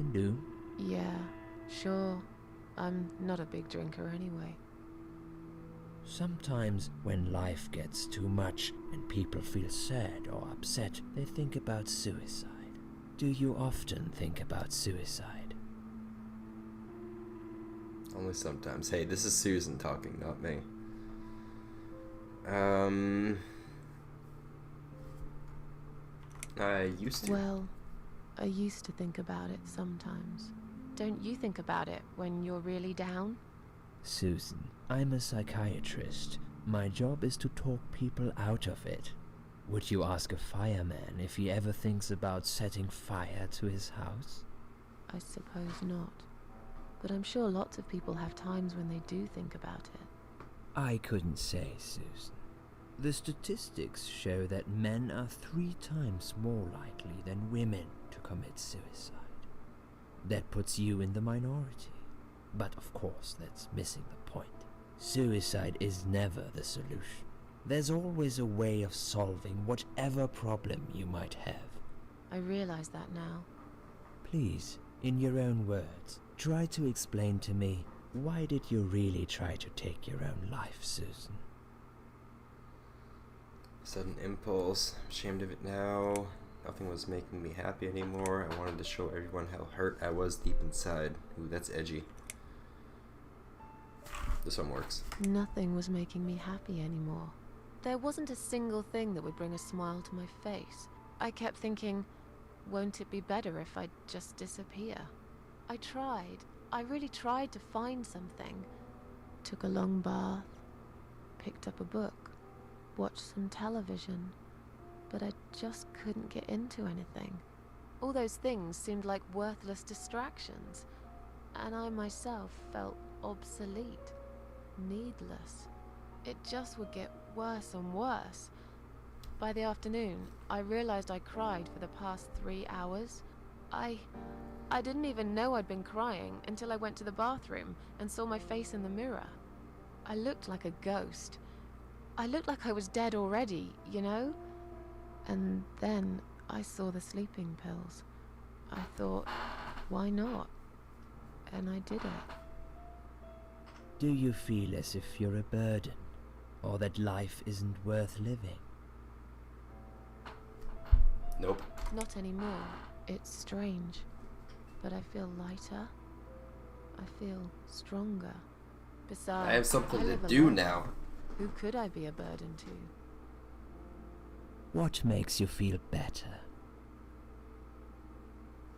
can do? Yeah, sure. I'm not a big drinker anyway. Sometimes when life gets too much and people feel sad or upset, they think about suicide. Do you often think about suicide? Only sometimes. Hey, this is Susan talking, not me. I used to. Well, I used to think about it sometimes. Don't you think about it when you're really down? Susan, I'm a psychiatrist. My job is to talk people out of it. Would you ask a fireman if he ever thinks about setting fire to his house? I suppose not. But I'm sure lots of people have times when they do think about it. I couldn't say, Susan. The statistics show that men are 3 times more likely than women to commit suicide. That puts you in the minority. But of course, that's missing the point. Suicide is never the solution. There's always a way of solving whatever problem you might have. I realize that now. Please, in your own words, try to explain to me, why did you really try to take your own life, Susan? Sudden impulse. I'm ashamed of it now. Nothing was making me happy anymore. I wanted to show everyone how hurt I was deep inside. Ooh, that's edgy. This one works. Nothing was making me happy anymore. There wasn't a single thing that would bring a smile to my face. I kept thinking, won't it be better if I just disappear? I tried. I really tried to find something. Took a long bath, picked up a book, watched some television, but I just couldn't get into anything. All those things seemed like worthless distractions, and I myself felt obsolete, needless. It just would get worse and worse. By the afternoon, I realized I cried for the past 3 hours. I didn't even know I'd been crying until I went to the bathroom and saw my face in the mirror. I looked like a ghost. I looked like I was dead already, you know? And then I saw the sleeping pills. I thought, why not? And I did it. Do you feel as if you're a burden, or that life isn't worth living? Nope. Not anymore. It's strange. But I feel lighter. I feel stronger. Besides, I have something to live do alone. now. Who could I be a burden to? What makes you feel better?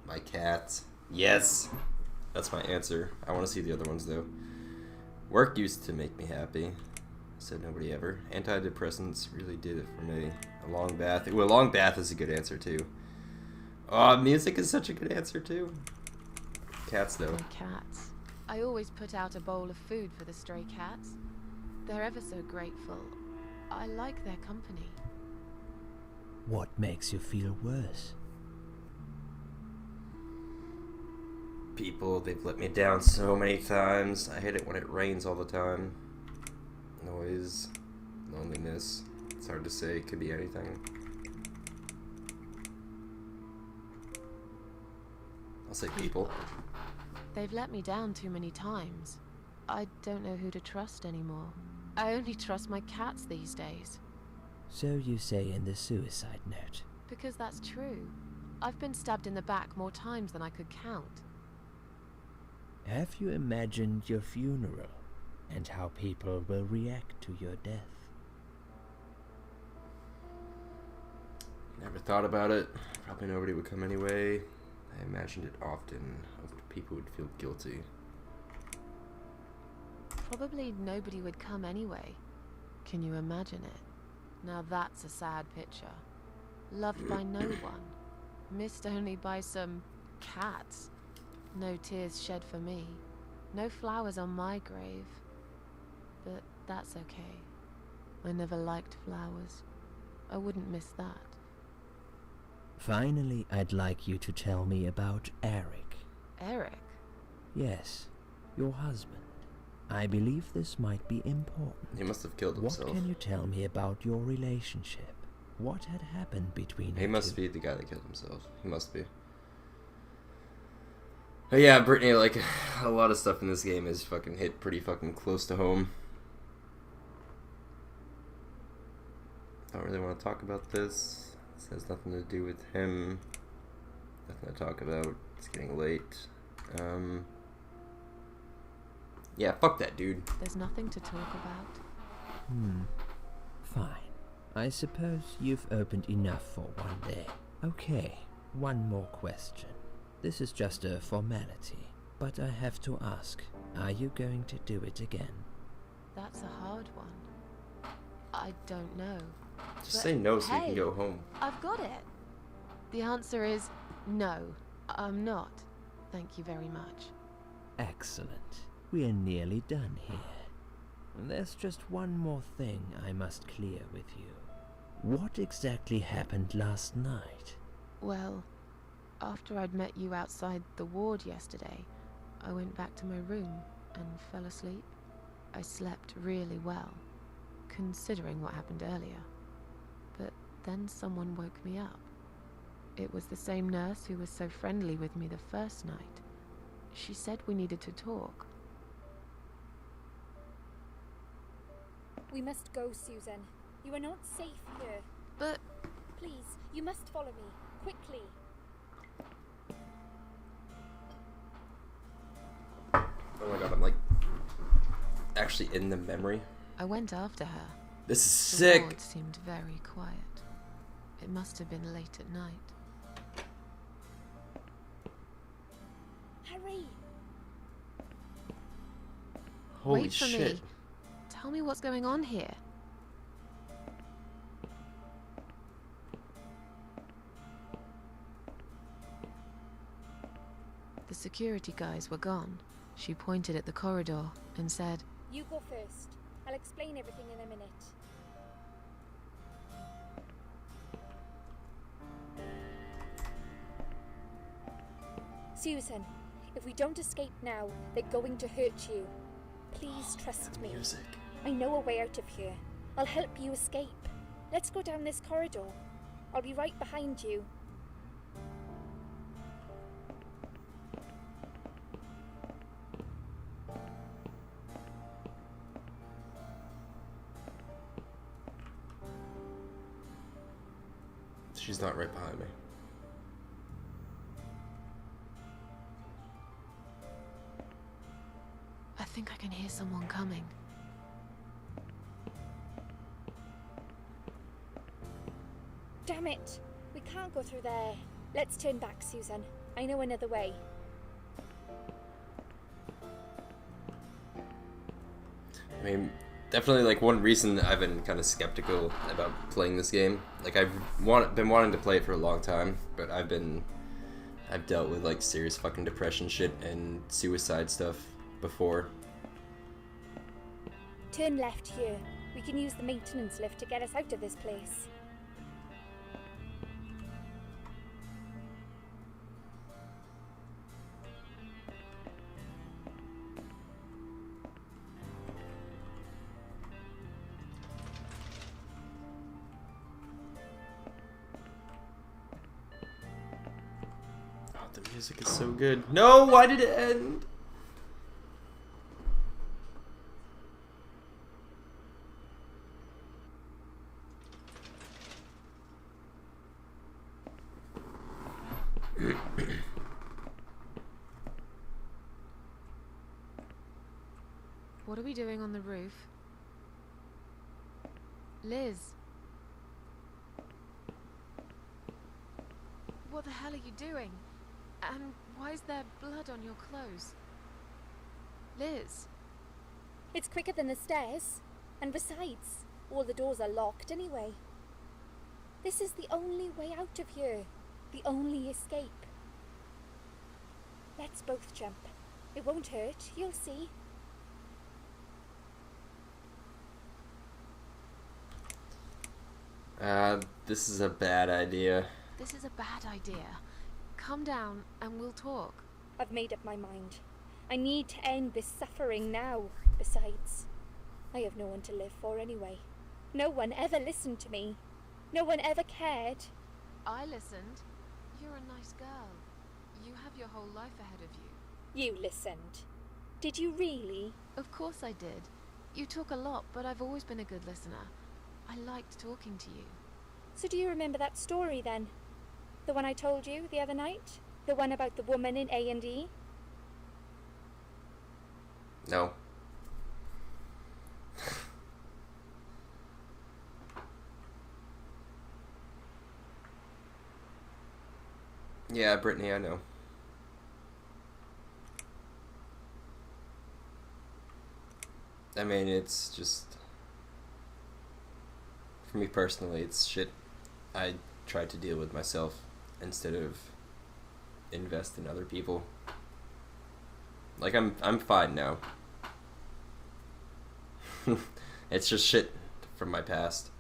My cats. Yes. That's my answer. I want to see the other ones though. Work used to make me happy. Said nobody ever. Antidepressants really did it for me. A long bath. Ooh, a long bath is a good answer too. Oh, music is such a good answer too. Cats though. My cats. I always put out a bowl of food for the stray cats. They're ever so grateful. I like their company. What makes you feel worse? People, they've let me down so many times. I hate it when it rains all the time. Noise, loneliness. It's hard to say. It could be anything. I'll say people. They've let me down too many times. I don't know who to trust anymore. I only trust my cats these days. So you say in the suicide note. Because that's true. I've been stabbed in the back more times than I could count. Have you imagined your funeral and how people will react to your death? Never thought about it. Probably nobody would come anyway. I imagined it often. Hoped people would feel guilty. Probably nobody would come anyway. Can you imagine it? Now that's a sad picture. Loved by no one. Missed only by some cats. No tears shed for me. No flowers on my grave. But that's okay. I never liked flowers. I wouldn't miss that. Finally, I'd like you to tell me about Eric. Eric? Yes, your husband. I believe this might be important. He must have killed What himself. can you tell me about your relationship? What had happened between you He must two? be the guy that killed himself. He must be. But yeah, Brittany, like, a lot of stuff in this game is fucking hit pretty fucking close to home. Don't really want to talk about this. This has nothing to do with him. Nothing to talk about. It's getting late. Yeah, fuck that dude. There's nothing to talk about. Fine. I suppose you've opened enough for one day. Okay, one more question. This is just a formality, but I have to ask, are you going to do it again? That's a hard one. I don't know. Just But say no so you hey, can go home. I've got it. The answer is no, I'm not. Thank you very much. Excellent. We are nearly done here. There's just one more thing I must clear with you. What exactly happened last night? Well, after I'd met you outside the ward yesterday, I went back to my room and fell asleep. I slept really well, considering what happened earlier. But then someone woke me up. It was the same nurse who was so friendly with me the first night. She said we needed to talk. We must go, Susan. You are not safe here. But Please, you must follow me. Quickly. Oh my god, I'm like actually in the memory. I went after her. This is The sick. ward seemed very quiet. It must have been late at night. Hurry. Holy Wait for shit. me. Tell me what's going on here. The security guys were gone. She pointed at the corridor and said, You go first. I'll explain everything in a minute. Susan, if we don't escape now, they're going to hurt you. Please trust me. Music. I know a way out of here. I'll help you escape. Let's go down this corridor. I'll be right behind you. She's not right behind me. I think I can hear someone coming. Damn it! We can't go through there. Let's turn back, Susan. I know another way. I mean, definitely like one reason I've been kind of skeptical about playing this game. Like I've been wanting to play it for a long time, but I've dealt with like serious fucking depression shit and suicide stuff before. Turn left here. We can use the maintenance lift to get us out of this place. Oh, the music is so good. No, why did it end? What are we doing on the roof? Liz. What the hell are you doing? And why is there blood on your clothes? Liz. It's quicker than the stairs. And besides, all the doors are locked anyway. This is the only way out of here. The only escape. Let's both jump. It won't hurt, you'll see. This is a bad idea. This is a bad idea. Come down and we'll talk. I've made up my mind. I need to end this suffering now. Besides, I have no one to live for anyway. No one ever listened to me. No one ever cared. I listened. You're a nice girl. You have your whole life ahead of you. You listened. Did you really? Of course I did. You talk a lot, but I've always been a good listener. I liked talking to you. So do you remember that story then? The one I told you the other night? The one about the woman in A&E? No. Yeah, Brittany, I know. I mean, it's just... For me personally, it's shit I try to deal with myself instead of invest in other people. Like, I'm fine now. It's just shit from my past.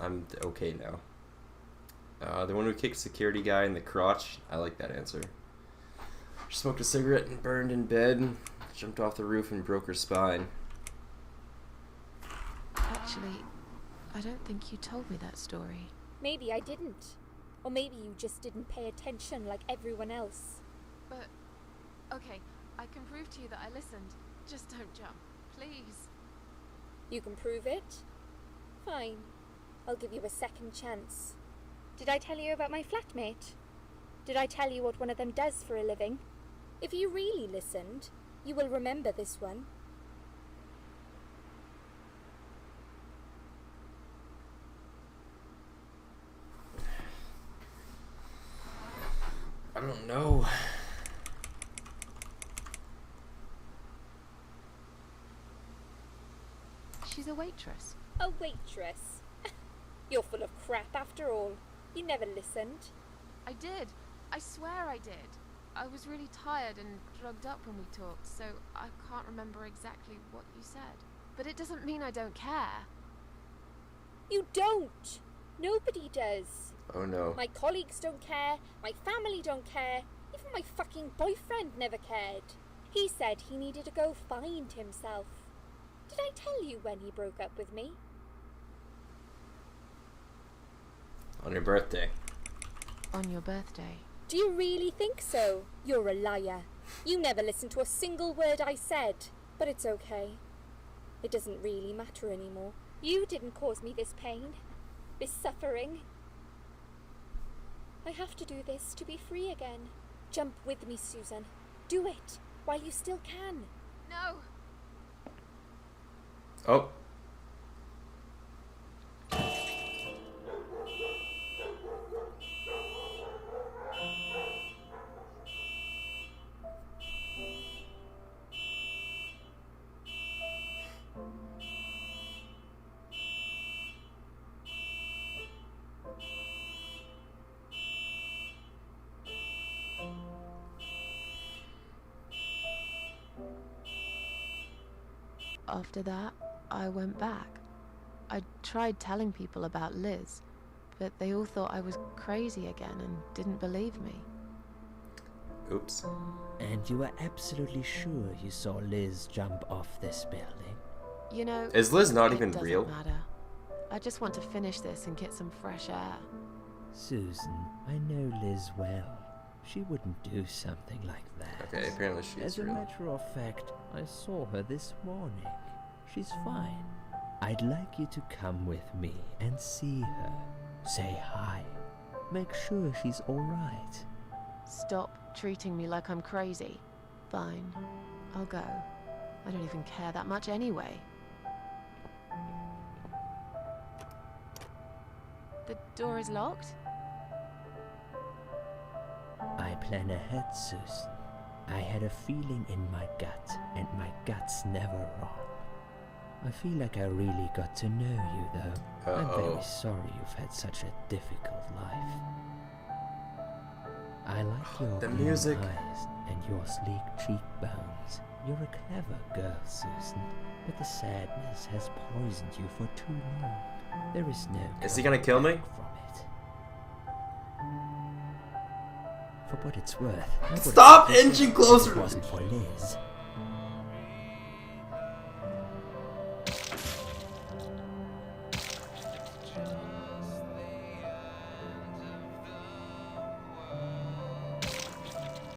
I'm okay now. The one who kicked security guy in the crotch, I like that answer. She smoked a cigarette and burned in bed, jumped off the roof and broke her spine. Actually, I don't think you told me that story. Maybe I didn't. Or maybe you just didn't pay attention like everyone else. But, okay, I can prove to you that I listened. Just don't jump, please. You can prove it? Fine. I'll give you a second chance. Did I tell you about my flatmate? Did I tell you what one of them does for a living? If you really listened, you will remember this one. I don't know. She's a waitress. A waitress. You're full of crap after all. You never listened. I did. I swear I did. I was really tired and drugged up when we talked, so I can't remember exactly what you said. But it doesn't mean I don't care. You don't. Nobody does. Oh no. My colleagues don't care. My family don't care. Even my fucking boyfriend never cared. He said he needed to go find himself. Did I tell you when he broke up with me? On your birthday. On your birthday. Do you really think so? You're a liar. You never listened to a single word I said. But it's okay. It doesn't really matter anymore. You didn't cause me this pain. This suffering. I have to do this to be free again. Jump with me, Susan. Do it while you still can. No! Oh. After that, I went back. I tried telling people about Liz, but they all thought I was crazy again and didn't believe me. Oops. And you are absolutely sure you saw Liz jump off this building? You know, Is Liz not it even doesn't real? matter. I just want to finish this and get some fresh air. Susan, I know Liz well. She wouldn't do something like that. Okay, apparently she's As a real. matter of fact, I saw her this morning. She's fine. I'd like you to come with me and see her. Say hi. Make sure she's alright. Stop treating me like I'm crazy. Fine, I'll go. I don't even care that much anyway. The door is locked? I plan ahead, Susan. I had a feeling in my gut, and my gut's never wrong. I feel like I really got to know you, though. I'm very sorry you've had such a difficult life. I like your The blue music. eyes and your sleek cheekbones. You're a clever girl, Susan, but the sadness has poisoned you for too long. There is no Is he gonna kill me? coming back from it. For what it's worth, I would Stop have inching preferred closer. If it wasn't for Liz.